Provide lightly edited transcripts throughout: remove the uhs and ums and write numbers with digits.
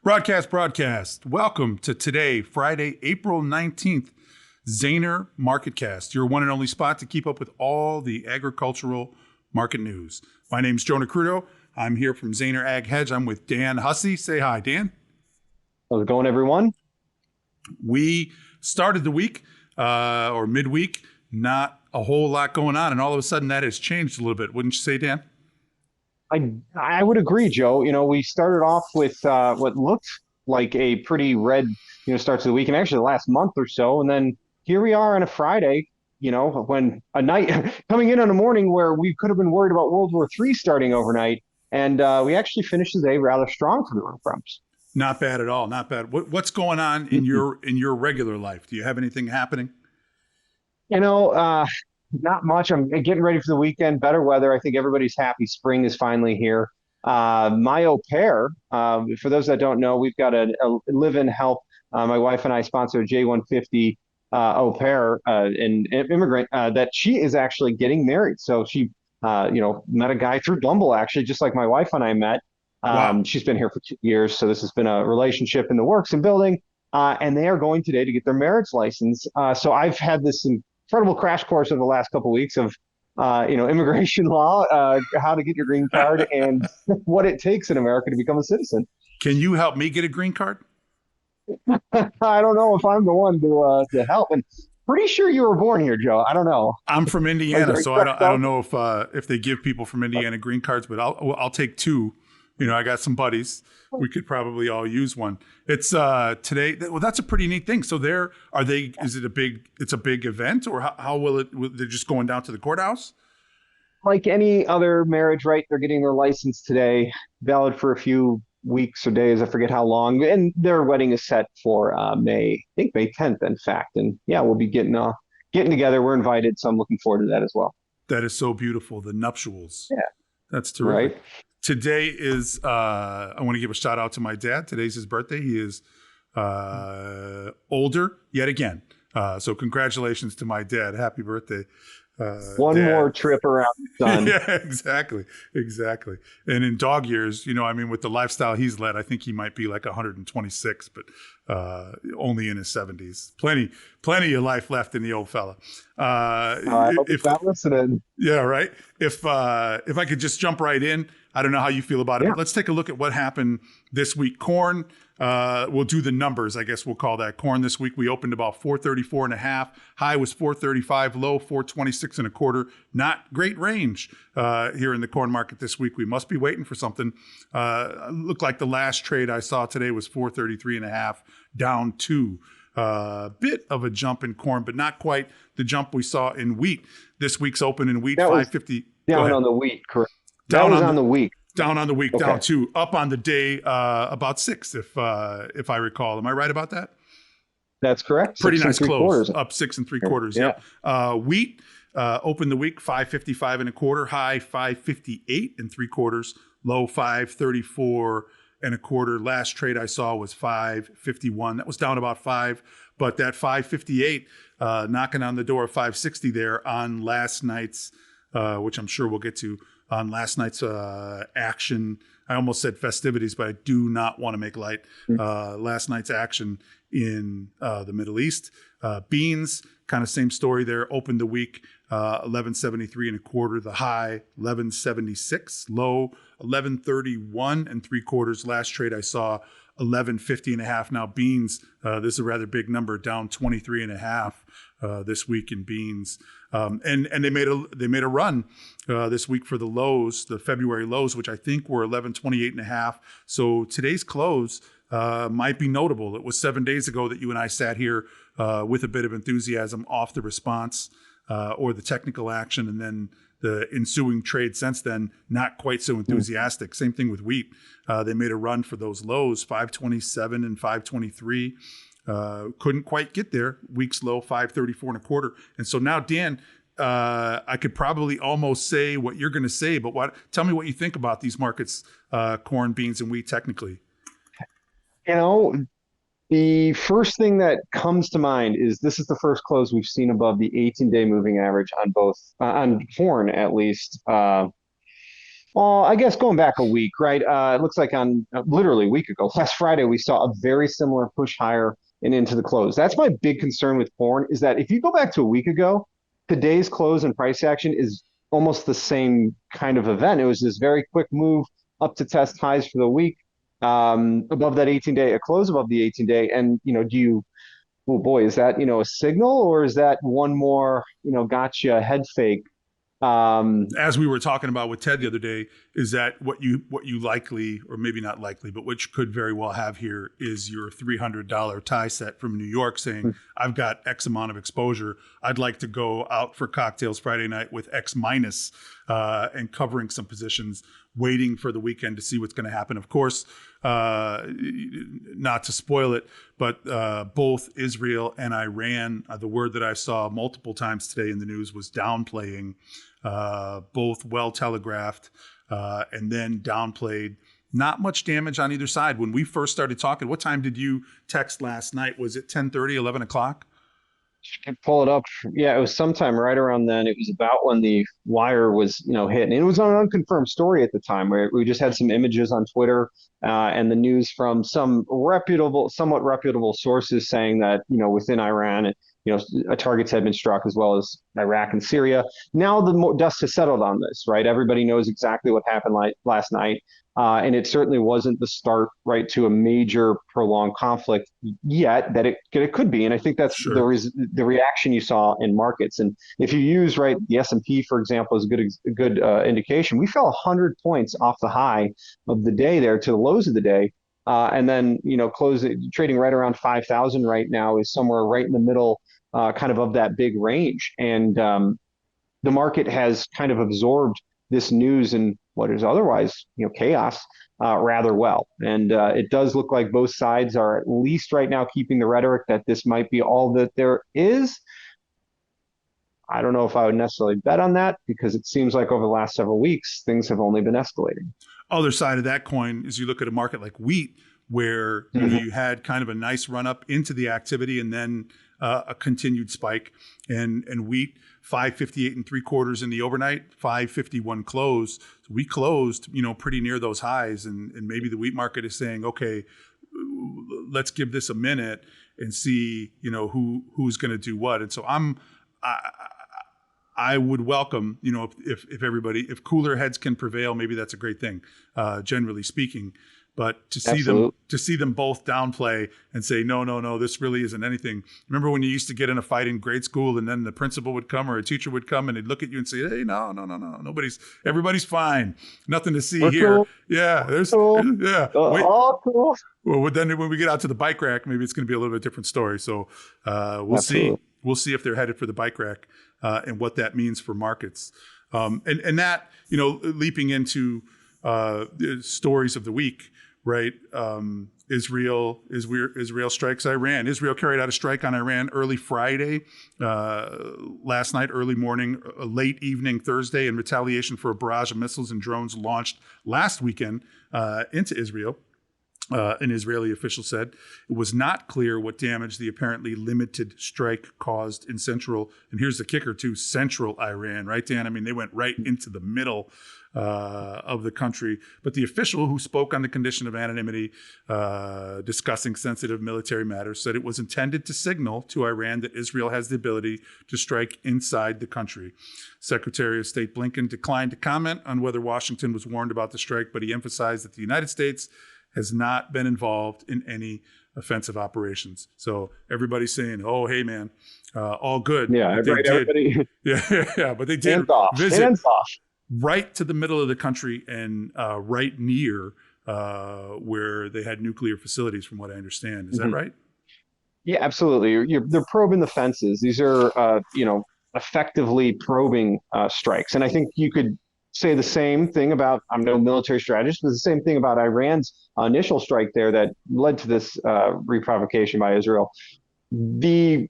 Broadcast. Welcome to today, Friday, April 19th, Zaner MarketCast, your one and only spot to keep up with all the agricultural market news. My name's Joe Nikruto. I'm here from Zaner Ag Hedge. I'm with Dan Hussey. Say hi, Dan. How's it going, everyone? We started the week or midweek, not a whole lot going on, and all of a sudden that has changed a little bit. Wouldn't you say, Dan? I would agree, Joe. We started off with what looked like a pretty red, start to the week, and actually the last month or so, and then here we are on a Friday. When a night coming in on a morning where we could have been worried about World War III starting overnight, and we actually finished the day rather strong for the root crops. Not bad at all. Not bad. What's going on in your regular life? Do you have anything happening? You know, uh, Not much. I'm getting ready for the weekend. Better weather. I think everybody's happy. Spring is finally here. My au pair, for those that don't know, we've got a live-in help. My wife and I sponsor a J150 au pair, an immigrant that she is actually getting married. So she, met a guy through Bumble, actually, just like my wife and I met. Wow. She's been here for 2 years, so this has been a relationship in the works and building. And they are going today to get their marriage license. So I've had this incredible crash course over the last couple of weeks of, immigration law, how to get your green card, and what it takes in America to become a citizen. Can you help me get a green card? I don't know if I'm the one to help. And pretty sure you were born here, Joe. I don't know. I'm from Indiana, Are you so I don't know if they give people from Indiana green cards, but I'll take two. I got some buddies. We could probably all use one. It's today. Well, that's a pretty neat thing. So is it a big? It's a big event, or how will it? They're just going down to the courthouse. Like any other marriage, right? They're getting their license today, valid for a few weeks or days. I forget how long. And their wedding is set for May, I think May 10th, in fact. And yeah, we'll be getting together. We're invited, so I'm looking forward to that as well. That is so beautiful. The nuptials. Yeah. That's terrific. Right. Today is, I want to give a shout out to my dad. Today's his birthday. He is older yet again. So congratulations to my dad. Happy birthday. One Dad. more trip around the sun. Yeah, exactly. And in dog years, with the lifestyle he's led, I think he might be like 126, but only in his 70s. Plenty of life left in the old fella. I hope he's not listening. Yeah, right. If I could just jump right in, I don't know how you feel about it, Yeah. but let's take a look at what happened this week. Corn, we'll do the numbers. I guess we'll call that corn this week. We opened about 434 and a half. High was 435, low 426 and a quarter. Not great range here in the corn market this week. We must be waiting for something. Looked like the last trade I saw today was 433 and a half, down two. Bit of a jump in corn, but not quite the jump we saw in wheat. This week's open in wheat, That was 550. down on the wheat, correct? Down That was on on the week. Down on the week, Okay. down two. Up on the day, about six, if I recall. Am I right about that? That's correct. Pretty 6 and nice three close. quarters. Up 6 3/4. Yeah. Yep. Wheat opened the week 555 and a quarter. High 558 and 3/4. Low 534 and a quarter. Last trade I saw was 551. That was down about five, but that 558 knocking on the door of 560 there on last night's, which I'm sure we'll get to, on last night's action. I almost said festivities, but I do not want to make light. Last night's action in the Middle East. Beans, kind of same story there. Opened the week 1173 and a quarter. The high 1176. Low 1131 and 3/4. Last trade I saw 1150 and a half. Now beans, this is a rather big number, down 23 and a half this week in beans. And they made a run this week for the lows, the February lows, which I think were 1128 and a half. So today's close might be notable. It was 7 days ago that you and I sat here with a bit of enthusiasm off the response or the technical action, and then the ensuing trade since then, not quite so enthusiastic. Same thing with wheat. They made a run for those lows, 527 and 523. Couldn't quite get there. Week's low, 534 and a quarter. And so now, Dan, I could probably almost say what you're going to say, but tell me what you think about these markets, corn, beans, and wheat technically. You know, the first thing that comes to mind is this is the first close we've seen above the 18-day moving average on both on corn, at least. I guess going back a week, right? It looks like on literally a week ago, last Friday, we saw a very similar push higher and into the close. That's my big concern with corn is that if you go back to a week ago, today's close and price action is almost the same kind of event. It was this very quick move up to test highs for the week, above that 18-day, a close above the 18-day. And, oh boy, is that, a signal or is that one more, gotcha head fake? As we were talking about with Ted the other day, is that what you likely, or maybe not likely, but which could very well have here is your $300 tie set from New York saying, I've got X amount of exposure. I'd like to go out for cocktails Friday night with X minus, and covering some positions, waiting for the weekend to see what's going to happen. Of course, not to spoil it, but both Israel and Iran, the word that I saw multiple times today in the news was downplaying, both well telegraphed, and then downplayed. Not much damage on either side. When we first started talking, what time did you text last night? Was it 10:30, 11 o'clock? Pull it up. Yeah, it was sometime right around then. It was about when the wire was, hit, and it was an unconfirmed story at the time. Where we just had some images on Twitter, and the news from some somewhat reputable sources saying that within Iran, targets had been struck as well as Iraq and Syria. Now the dust has settled on this, right? Everybody knows exactly what happened last night. And it certainly wasn't the start, right, to a major prolonged conflict yet that it could be. And I think that's Sure. the reaction you saw in markets. And if you use, right, the S&P, for example, is a good indication. We fell 100 points off the high of the day there to the lows of the day. And then, trading right around 5,000 right now is somewhere right in the middle, kind of that big range. And the market has kind of absorbed this news and what is otherwise, chaos, rather well. And it does look like both sides are at least right now keeping the rhetoric that this might be all that there is. I don't know if I would necessarily bet on that because it seems like over the last several weeks, things have only been escalating. Other side of that coin is you look at a market like wheat, where you had kind of a nice run up into the activity and then a continued spike, and wheat 558 and three quarters in the overnight, 551 close. So we closed pretty near those highs, and maybe the wheat market is saying, okay, let's give this a minute and see who's going to do what. And so I would welcome, if everybody, if cooler heads can prevail, maybe that's a great thing, generally speaking. But Absolutely. to see them both downplay and say, no, this really isn't anything. Remember when you used to get in a fight in grade school and then the principal would come or a teacher would come and they'd look at you and say, hey, no, everybody's fine. Nothing to see We're here. cool. Yeah, Cool. yeah. All cool. Well, then when we get out to the bike rack, maybe it's going to be a little bit different story. So we'll see. Absolutely. We'll see if they're headed for the bike rack, and what that means for markets. And that, leaping into the stories of the week, right? Israel strikes Iran. Israel carried out a strike on Iran early Friday, last night, early morning, late evening Thursday, in retaliation for a barrage of missiles and drones launched last weekend into Israel. An Israeli official said it was not clear what damage the apparently limited strike caused in central, and here's the kicker too, central Iran, right, Dan? I mean, they went right into the middle of the country. But the official who spoke on the condition of anonymity, discussing sensitive military matters, said it was intended to signal to Iran that Israel has the ability to strike inside the country. Secretary of State Blinken declined to comment on whether Washington was warned about the strike, but he emphasized that the United States has not been involved in any offensive operations. So everybody's saying, "Oh, hey, man, all good." Yeah, But they did, everybody. yeah, but they did Hands off. visit Hands off. right to the middle of the country and right near where they had nuclear facilities, from what I understand. Is that Mhm. right? Yeah, absolutely. They're probing the fences. These are, effectively probing strikes. And I think you could say the same thing about, I'm no military strategist, but the same thing about Iran's initial strike there that led to this reprovocation by Israel. The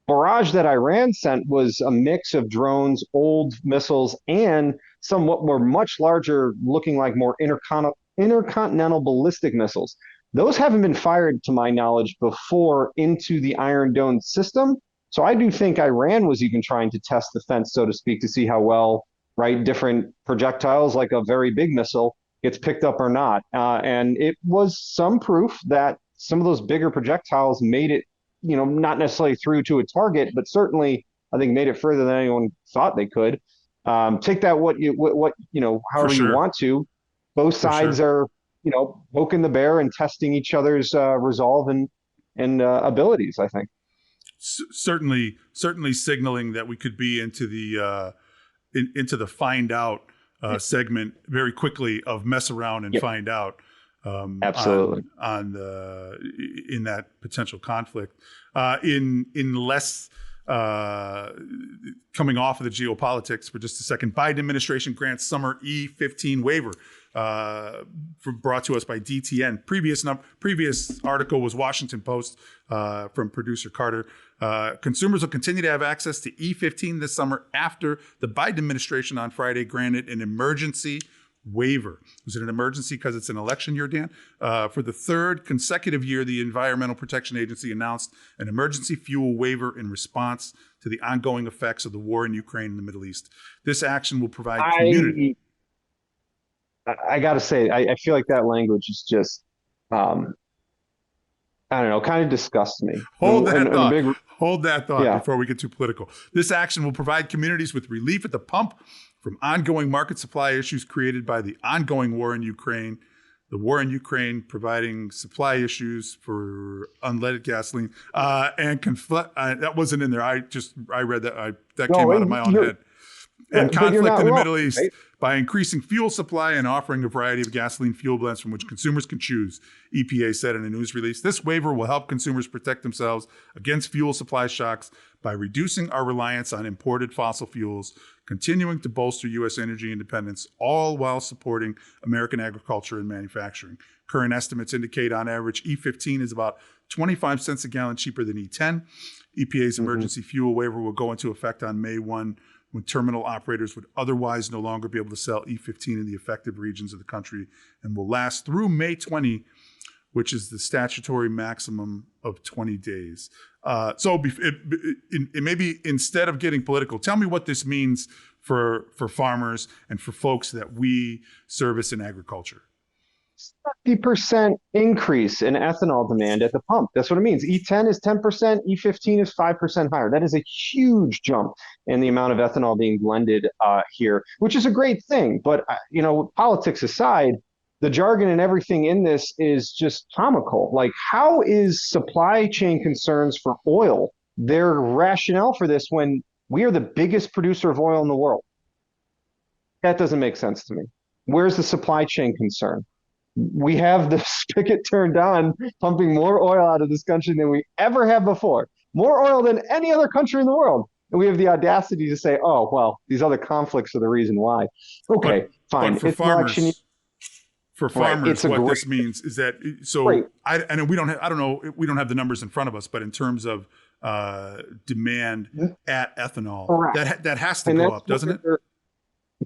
barrage that Iran sent was a mix of drones, old missiles, and somewhat more much larger, looking like more intercontinental ballistic missiles. Those haven't been fired, to my knowledge, before into the Iron Dome system. So I do think Iran was even trying to test the fence, so to speak, to see how well right? Different projectiles, like a very big missile, gets picked up or not. And it was some proof that some of those bigger projectiles made it, not necessarily through to a target, but certainly I think made it further than anyone thought they could. Take that For however you sure. want to. Both For sides sure. are, poking the bear and testing each other's resolve and abilities, I think. Certainly signaling that we could be into into the find out segment very quickly of mess around and Yep, find out absolutely. on the in that potential conflict. In less coming off of the geopolitics for just a second, Biden administration grants summer E15 waiver. Brought to us by DTN. Previous article was Washington Post from producer Carter. Consumers will continue to have access to E15 this summer after the Biden administration on Friday granted an emergency waiver. Was it an emergency because it's an election year, Dan? For the third consecutive year, the Environmental Protection Agency announced an emergency fuel waiver in response to the ongoing effects of the war in Ukraine and the Middle East. This action will provide community. I I got to say, I feel like that language is just, um, I don't know, kind of disgusts me. Hold that And a thought. big, Hold that thought yeah. before we get too political. This action will provide communities with relief at the pump from ongoing market supply issues created by the ongoing war in Ukraine. The war in Ukraine providing supply issues for unleaded gasoline that wasn't in there. I read that. That came No, out of my own head. And but you're conflict not in the wrong, Middle East right? by increasing fuel supply and offering a variety of gasoline fuel blends from which consumers can choose, EPA said in a news release. This waiver will help consumers protect themselves against fuel supply shocks by reducing our reliance on imported fossil fuels, continuing to bolster U.S. energy independence, all while supporting American agriculture and manufacturing. Current estimates indicate on average E15 is about 25 cents a gallon cheaper than E10. EPA's Hmm. emergency fuel waiver will go into effect on May 1, when terminal operators would otherwise no longer be able to sell E15 in the affected regions of the country, and will last through May 20, which is the statutory maximum of 20 days. Maybe instead of getting political, tell me what this means for farmers and for folks that we service in agriculture. 50% increase in ethanol demand at the pump. That's what it means. E10 is 10%, E15 is 5% higher. That is a huge jump in the amount of ethanol being blended here, which is a great thing. But, politics aside, the jargon and everything in this is just comical. Like, how is supply chain concerns for oil their rationale for this when we are the biggest producer of oil in the world? That doesn't make sense to me. Where's the supply chain concern? We have the spigot turned on, pumping more oil out of this country than we ever have before, more oil than any other country in the world. And we have the audacity to say, oh, well, these other conflicts are the reason why. But Okay, but fine. It's an election. for Right. It's farmers, a what great, this means is that great. I know we don't have, I don't know, we don't have the numbers in front of us, but in terms of demand at ethanol, Correct. that has to And go that's up, doesn't it? where,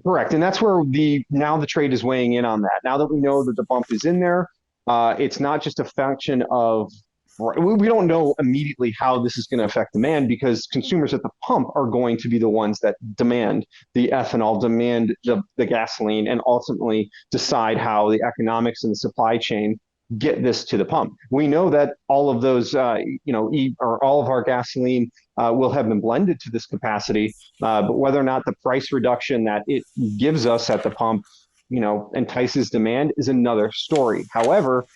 correct. And that's where now the trade is weighing in on that. Now that we know that the bump is in there, it's not just a function of, we don't know immediately how this is going to affect demand because consumers at the pump are going to be the ones that demand the ethanol, demand the gasoline, and ultimately decide how the economics and the supply chain get this to the pump. We know that all of those, or all of our gasoline will have been blended to this capacity, but whether or not the price reduction that it gives us at the pump, entices demand is another story. However,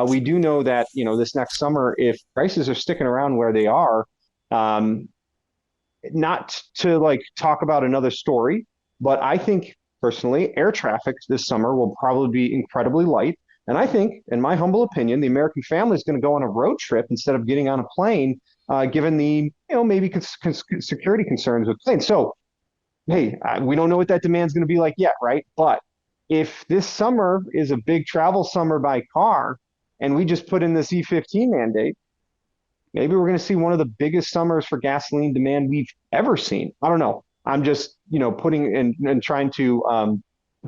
we do know that this next summer, if prices are sticking around where they are, um, not to like talk about another story, but I think personally, air traffic this summer will probably be incredibly light. And I think, in my humble opinion, the American family is going to go on a road trip instead of getting on a plane, given the maybe security concerns with planes. So, hey, we don't know what that demand is going to be like yet, right? But if this summer is a big travel summer by car, and we just put in this E15 mandate, maybe we're going to see one of the biggest summers for gasoline demand we've ever seen. I don't know. I'm just, putting in and trying to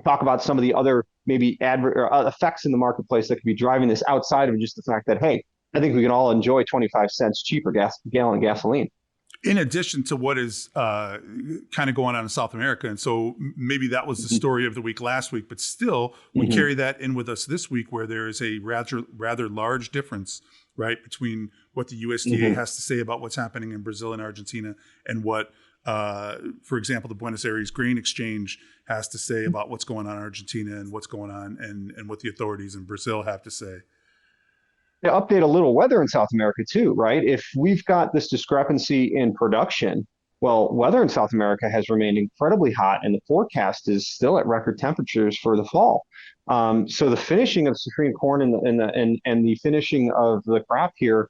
talk about some of the other maybe effects in the marketplace that could be driving this outside of just the fact that, hey, I think we can all enjoy 25 cents cheaper gallon gasoline. in addition to what is kind of going on in South America. And so maybe that was the story of the week last week, but still we carry that in with us this week, where there is a rather large difference, right, between what the USDA has to say about what's happening in Brazil and Argentina and what, for example, the Buenos Aires Grain Exchange has to say about what's going on in Argentina and what's going on and what the authorities in Brazil have to say. To update a little weather in South America too, right? If we've got this discrepancy in production, well, weather in South America has remained incredibly hot, and the forecast is still at record temperatures for the fall. So the finishing of safrinha corn and the finishing of the crop here,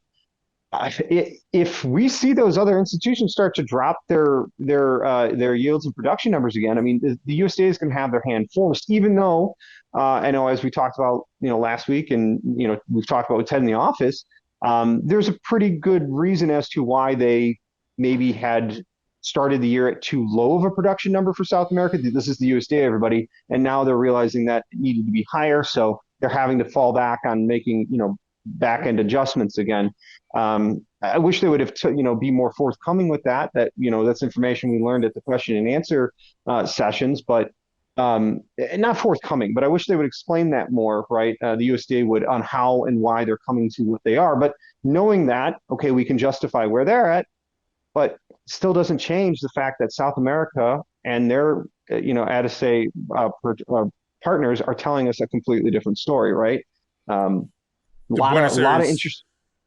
if we see those other institutions start to drop their yields and production numbers again, I mean, the USDA is going to have their hand forced, even though I know, as we talked about, last week, and we've talked about with Ted in the office, there's a pretty good reason as to why they maybe had started the year at too low of a production number for South America. This is the USDA, everybody, and now they're realizing that it needed to be higher, so they're having to fall back on making back end adjustments again. I wish they would have be more forthcoming with that. That's information we learned at the question and answer sessions, but not forthcoming. But I wish they would explain that more, right? The USDA would, on how and why they're coming to what they are. But knowing that, okay, we can justify where they're at, but still doesn't change the fact that South America and their Addis partners are telling us a completely different story, right? A lot of interesting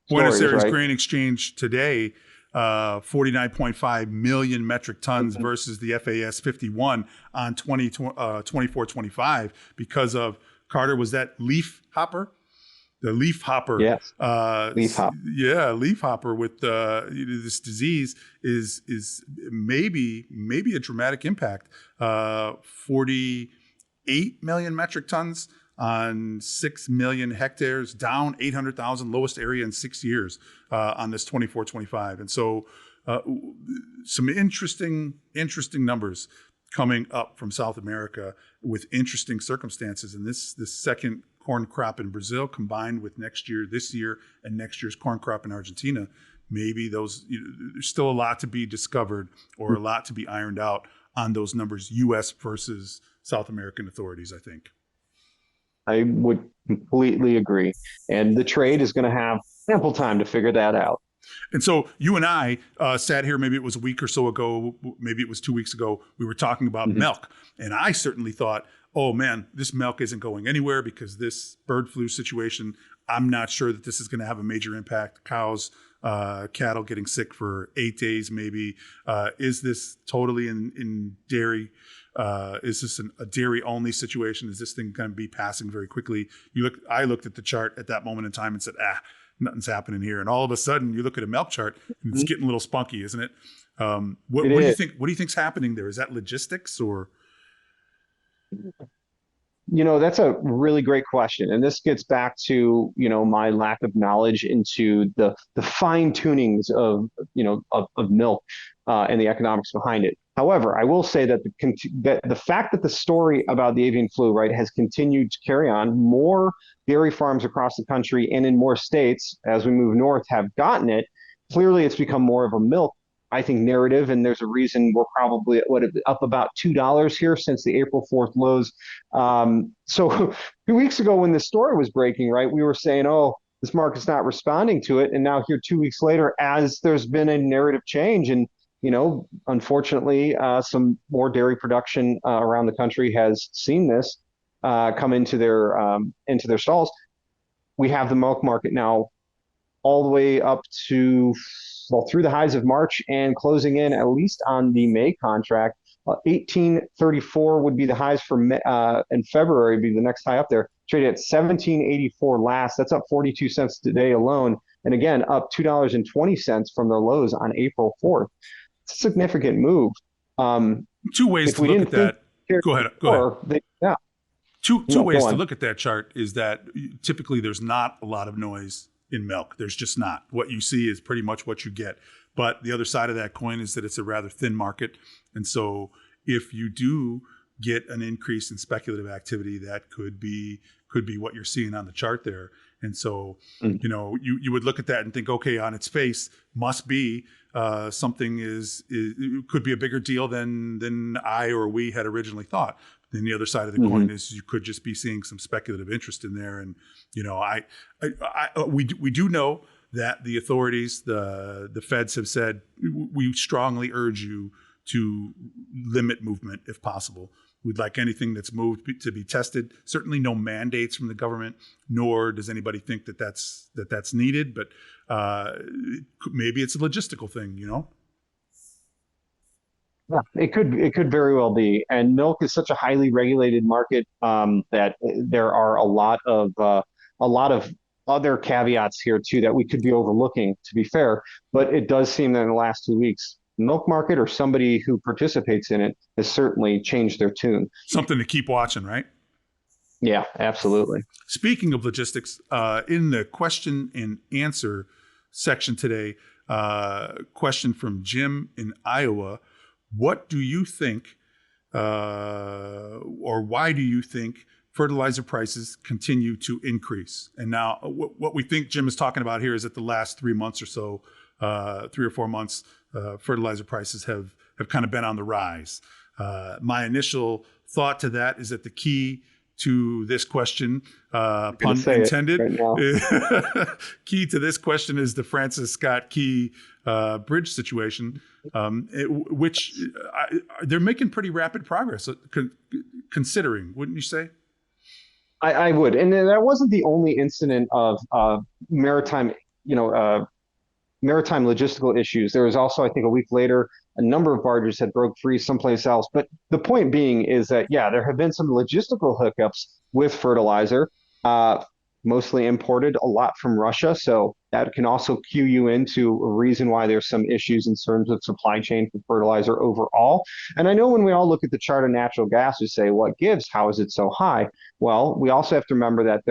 Buenos Aires right? Grain Exchange today, 49.5 million metric tons versus the FAS 51 on 24-25 because of, Carter, was that leaf hopper? The leaf hopper. Yes. Leaf hopper. Yeah, leaf hopper with this disease is maybe a dramatic impact. 48 million metric tons on 6 million hectares, down 800,000, lowest area in 6 years on this 24-25. And so some interesting numbers coming up from South America with interesting circumstances. And this second corn crop in Brazil combined with this year and next year's corn crop in Argentina, maybe there's still a lot to be discovered or a lot to be ironed out on those numbers, U.S. versus South American authorities, I think. I would completely agree. And the trade is going to have ample time to figure that out. And so you and I sat here, maybe it was a week or so ago, maybe it was 2 weeks ago, we were talking about milk. And I certainly thought, oh man, this milk isn't going anywhere because this bird flu situation, I'm not sure that this is going to have a major impact. Cows, cattle getting sick for 8 days maybe. Is this totally in dairy? Is this a dairy-only situation? Is this thing going to be passing very quickly? I looked at the chart at that moment in time and said, nothing's happening here. And all of a sudden, you look at a milk chart, and it's getting a little spunky, isn't it? What do you think? What do you think's happening there? Is that logistics or? That's a really great question. And this gets back to, my lack of knowledge into the fine tunings of milk and the economics behind it. However, I will say that the fact that the story about the avian flu, right, has continued to carry on, more dairy farms across the country and in more states as we move north have gotten it. Clearly, it's become more of a milk, I think, narrative, and there's a reason we're probably up about $2 here since the April 4th lows. So 2 weeks ago when this story was breaking, right, we were saying, oh, this market's not responding to it. And now here 2 weeks later, as there's been a narrative change, and unfortunately, some more dairy production around the country has seen this come into their stalls. We have the milk market now all the way up to, through the highs of March and closing in at least on the May contract. 1834 would be the highs for May, and February would be the next high up there. Traded at 1784 last. That's up 42 cents today alone. And again, up $2.20 from their lows on April 4th. It's a significant move. Two ways to look at that. Go ahead. Two ways to look at that chart is that typically there's not a lot of noise in milk. There's just not. What you see is pretty much what you get. But the other side of that coin is that it's a rather thin market. And so if you do get an increase in speculative activity, that could be what you're seeing on the chart there. And so, Mm. you would look at that and think, okay, on its face, must be something could be a bigger deal than I or we had originally thought. Then the other side of the coin is you could just be seeing some speculative interest in there. And we do know that the authorities, the feds have said, we strongly urge you to limit movement if possible. We'd like anything that's moved to be tested. Certainly no mandates from the government, nor does anybody think that's needed. But maybe it's a logistical thing, Yeah, it could very well be. And milk is such a highly regulated market that there are a lot of other caveats here too that we could be overlooking, to be fair. But it does seem that in the last 2 weeks, milk market or somebody who participates in it has certainly changed their tune. Something to keep watching, right? Yeah, absolutely. Speaking of logistics, in the question and answer section today, question from Jim in Iowa. What do you think, or why do you think fertilizer prices continue to increase? And now what we think Jim is talking about here is that the last 3 months or so, 3 or 4 months, fertilizer prices have kind of been on the rise. My initial thought to that is that the key to this question, pun intended, right key to this question is the Francis Scott Key bridge situation, which they're making pretty rapid progress, considering, wouldn't you say? I would. And that wasn't the only incident of maritime, maritime logistical issues. There was also, I think, a week later, a number of barges had broke free someplace else. But the point being is that, yeah, there have been some logistical hiccups with fertilizer, mostly imported, a lot from Russia. So that can also cue you into a reason why there's some issues in terms of supply chain for fertilizer overall. And I know when we all look at the chart of natural gas, we say, what gives? How is it so high? Well, we also have to remember that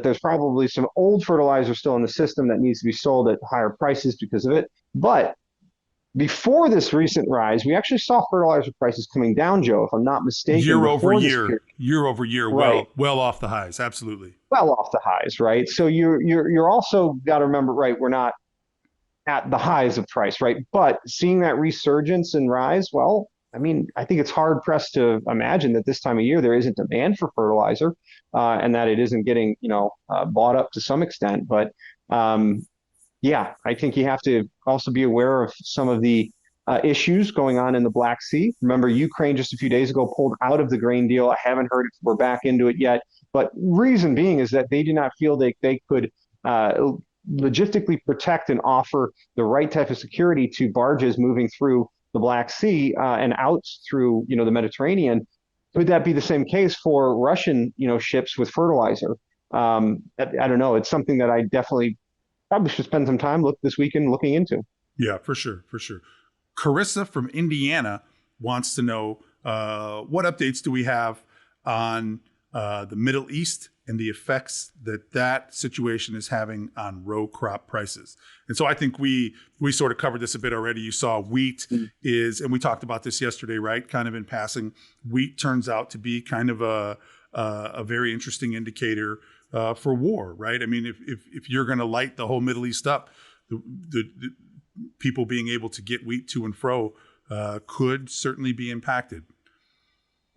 there's probably some old fertilizer still in the system that needs to be sold at higher prices because of it. But before this recent rise, we actually saw fertilizer prices coming down, Joe, if I'm not mistaken. Year over year, right. well off the highs, absolutely. Well off the highs, right? So you're also got to remember, right, we're not at the highs of price, right? But seeing that resurgence and rise, well, I mean, I think it's hard pressed to imagine that this time of year there isn't demand for fertilizer, and that it isn't getting, bought up to some extent. But yeah, I think you have to also be aware of some of the issues going on in the Black Sea. Remember, Ukraine just a few days ago pulled out of the grain deal. I haven't heard if we're back into it yet. But reason being is that they do not feel they could logistically protect and offer the right type of security to barges moving through the Black Sea and out through, the Mediterranean. Could that be the same case for Russian, ships with fertilizer? I don't know. It's something that I definitely probably should spend some time this weekend looking into. Yeah, for sure. Carissa from Indiana wants to know what updates do we have on the Middle East and the effects that situation is having on row crop prices. And so I think we sort of covered this a bit already. You saw wheat is, and we talked about this yesterday, right? Kind of in passing. Wheat turns out to be kind of a very interesting indicator for war, right? I mean, if you're going to light the whole Middle East up, the people being able to get wheat to and fro could certainly be impacted.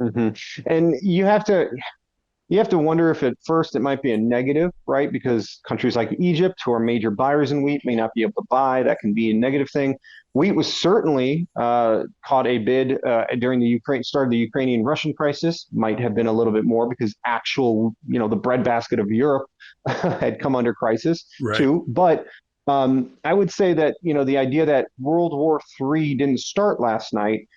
Mm-hmm. And you have to wonder if at first it might be a negative, right? Because countries like Egypt, who are major buyers in wheat, may not be able to buy. That can be a negative thing. Wheat was certainly caught a bid during the start of the Ukrainian-Russian crisis. Might have been a little bit more because the breadbasket of Europe had come under crisis too. But I would say that, the idea that World War III didn't start last night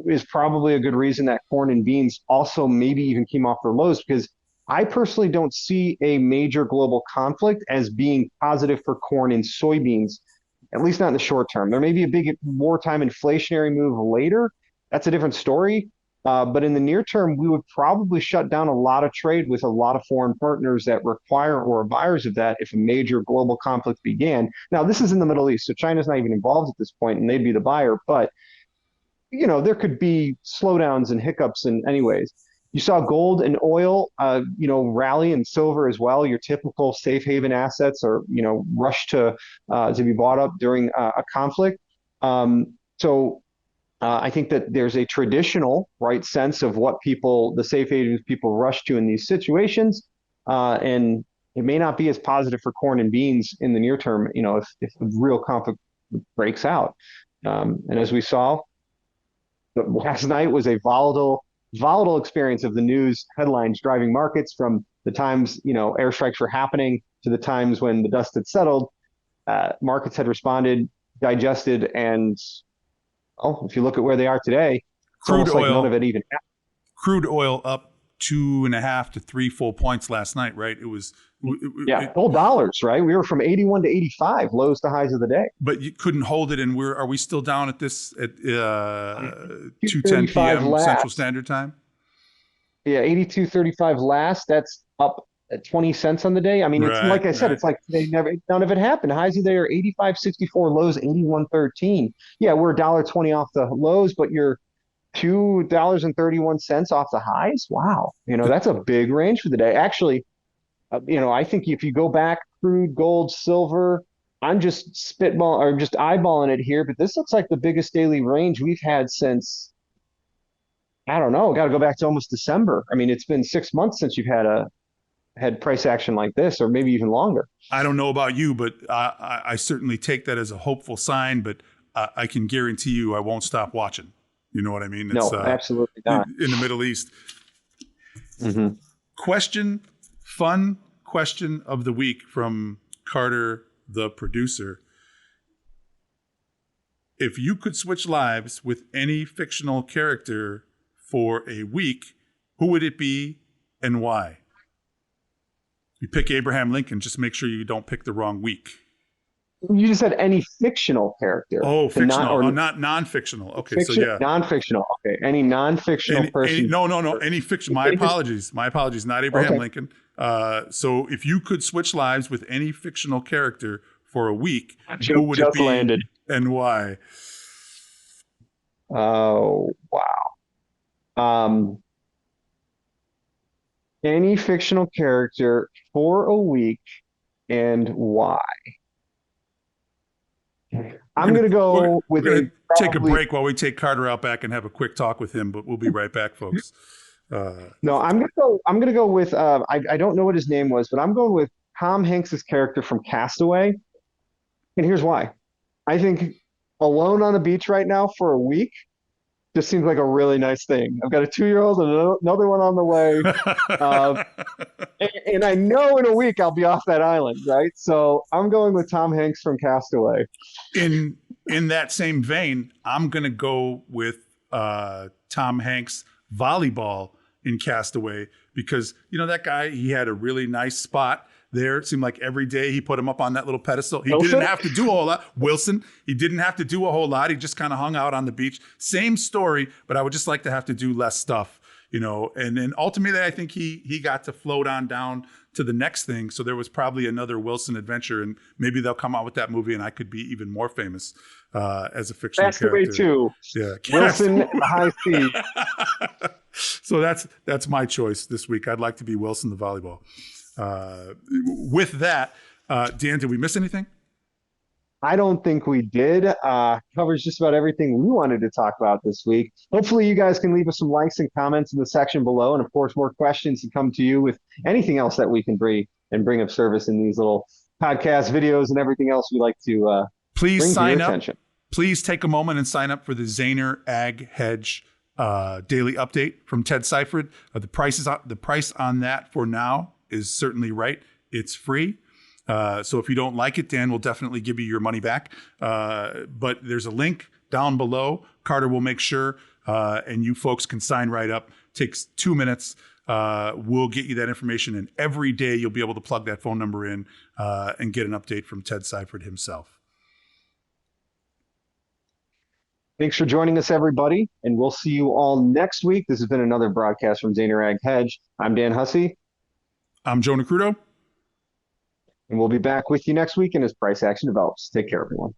is probably a good reason that corn and beans also maybe even came off their lows, because I personally don't see a major global conflict as being positive for corn and soybeans, at least not in the short term. There may be a big wartime inflationary move later. That's a different story. But in the near term, we would probably shut down a lot of trade with a lot of foreign partners that require or are buyers of that if a major global conflict began. Now, this is in the Middle East, so China's not even involved at this point, and they'd be the buyer. But there could be slowdowns and hiccups in anyways. You saw gold and oil, rally, and silver as well. Your typical safe haven assets are, rush to be bought up during a conflict. So I think that there's a traditional right sense of what the safe havens people rush to in these situations, and it may not be as positive for corn and beans in the near term. If a real conflict breaks out, and as we saw, last night was a volatile experience of the news headlines driving markets from the times airstrikes were happening to the times when the dust had settled. Markets had responded, digested, and if you look at where they are today, it's Crude almost like oil, none of it even happened. crude oil up 2.5 to 3 full points last night, right? It was, Whole dollars, right? We were from 81 to 85, lows to highs of the day. but you couldn't hold it. And are we still down at this at 2:10 235 p.m. Central last. Standard Time? Yeah, 82.35 last. That's up at 20 cents on the day. I mean, it's Right, like I said, right. it's like none of it happened. Highs of the day are 85.64, lows 81.13. Yeah, we're $1.20 off the lows, but you're $2.31 off the highs. Wow, that's a big range for the day. Actually, I think if you go back, crude, gold, silver, I'm just just eyeballing it here, but this looks like the biggest daily range we've had since, I don't know, got to go back to almost December. I mean, it's been 6 months since you've had price action like this, or maybe even longer. I don't know about you, but I certainly take that as a hopeful sign. But I can guarantee you, I won't stop watching. You know what I mean? It's No, absolutely not. in the Middle East. Mm-hmm. Fun question of the week from Carter, the producer. If you could switch lives with any fictional character for a week, who would it be and why? You pick Abraham Lincoln, just make sure you don't pick the wrong week. You just said any fictional character. Oh, fictional. Not non-fictional. Okay, fiction, so yeah. non-fictional. Okay, any non-fictional person. No. Any fiction. My apologies. Not Abraham Lincoln. So if you could switch lives with any fictional character for a week, who would it be landed. And why? Oh, wow. Any fictional character for a week and why? I'm going to go with we're gonna take a break while we take Carter out back and have a quick talk with him, but we'll be right back, folks. No, I'm going to go with I don't know what his name was, but I'm going with Tom Hanks's character from Castaway. And here's why. I think alone on the beach right now for a week just seems like a really nice thing. I've got a 2-year-old and another one on the way. And I know in a week I'll be off that island, right? So I'm going with Tom Hanks from Castaway. In that same vein, I'm going to go with Tom Hanks volleyball in Castaway because, that guy, he had a really nice spot there. It seemed like every day he put him up on that little pedestal. He didn't have to do a whole lot. Wilson, he didn't have to do a whole lot. He just kind of hung out on the beach. Same story, but I would just like to have to do less stuff, and then ultimately I think he got to float on down to the next thing. So there was probably another Wilson adventure, and maybe they'll come out with that movie and I could be even more famous as a fictional character. Castaway too. Yeah. Wilson and the high seas. So that's my choice this week. I'd like to be Wilson the volleyball. With that, Dan, did we miss anything? I don't think we did. Covers just about everything we wanted to talk about this week. Hopefully you guys can leave us some likes and comments in the section below. And of course, more questions to come to you with anything else that we can bring of service in these little podcast videos and everything else we like to please bring sign to your up. attention. Please take a moment and sign up for the Zaner Ag Hedge daily update from Ted Seifert. The price on that for now is certainly right. It's free. So if you don't like it, Dan will definitely give you your money back. But there's a link down below. Carter will make sure, and you folks can sign right up. Takes 2 minutes. We'll get you that information, and every day you'll be able to plug that phone number in and get an update from Ted Seifert himself. Thanks for joining us, everybody, and we'll see you all next week. This has been another broadcast from Zaner Ag Hedge. I'm Dan Hussey. I'm Joe Nikruto. And we'll be back with you next week and as price action develops. Take care, everyone.